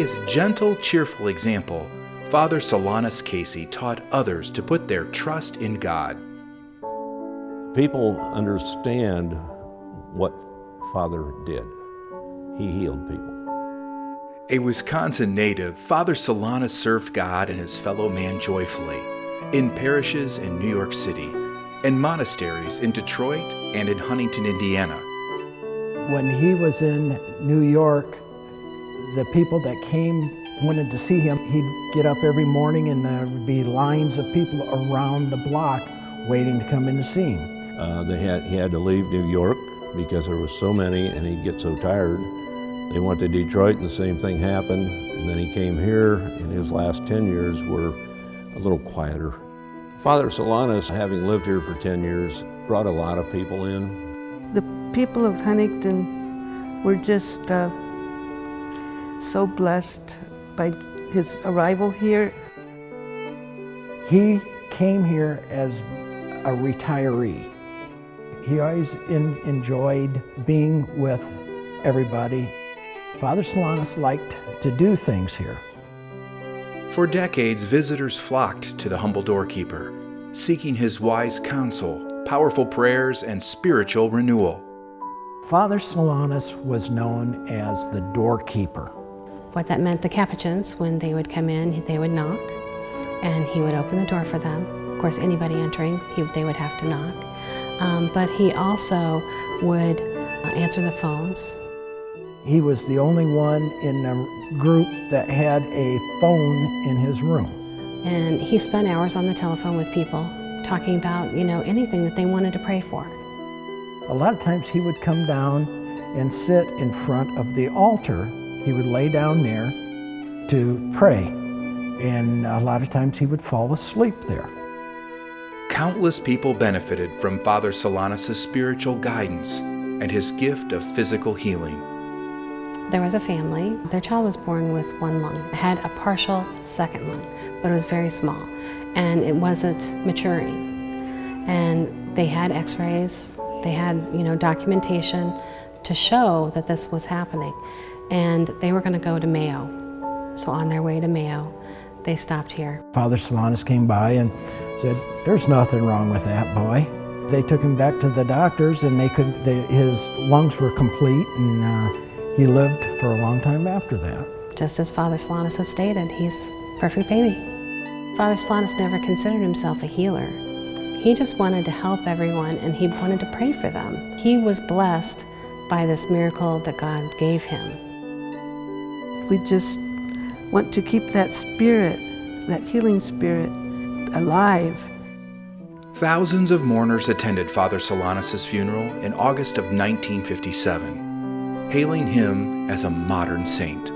his gentle, cheerful example, Father Solanus Casey taught others to put their trust in God. People understand what Father did. He healed people. A Wisconsin native, Father Solanus served God and his fellow man joyfully in parishes in New York City, in monasteries in Detroit and in Huntington, Indiana. When he was in New York, the people that came wanted to see him. He'd get up every morning and there would be lines of people around the block waiting to come in to see him. He had to leave New York because there was so many and he'd get so tired. They went to Detroit and the same thing happened, and then he came here, and his last 10 years were a little quieter. Father Solanus, having lived here for 10 years, brought a lot of people in. The people of Huntington were just so blessed by his arrival here. He came here as a retiree. He always enjoyed being with everybody. Father Solanus liked to do things here. For decades, visitors flocked to the humble doorkeeper, seeking his wise counsel, powerful prayers, and spiritual renewal. Father Solanus was known as the doorkeeper. What that meant, the Capuchins, when they would come in, they would knock, and he would open the door for them. Of course, anybody entering, they would have to knock. But he also would answer the phones. He was the only one in the group that had a phone in his room. And he spent hours on the telephone with people, talking about, anything that they wanted to pray for. A lot of times he would come down and sit in front of the altar. He would lay down there to pray. And a lot of times he would fall asleep there. Countless people benefited from Father Solanus' spiritual guidance and his gift of physical healing. There was a family. Their child was born with one lung. It had a partial second lung, but it was very small, and it wasn't maturing. And they had x-rays, they had, documentation to show that this was happening. And they were going to go to Mayo. So on their way to Mayo, they stopped here. Father Solanus came by and said, "There's nothing wrong with that boy." They took him back to the doctors, and his lungs were complete, and he lived for a long time after that. Just as Father Solanus had stated, he's a perfect baby. Father Solanus never considered himself a healer. He just wanted to help everyone, and he wanted to pray for them. He was blessed by this miracle that God gave him. We just want to keep that spirit, that healing spirit, alive. Thousands of mourners attended Father Solanus' funeral in August of 1957, hailing him as a modern saint.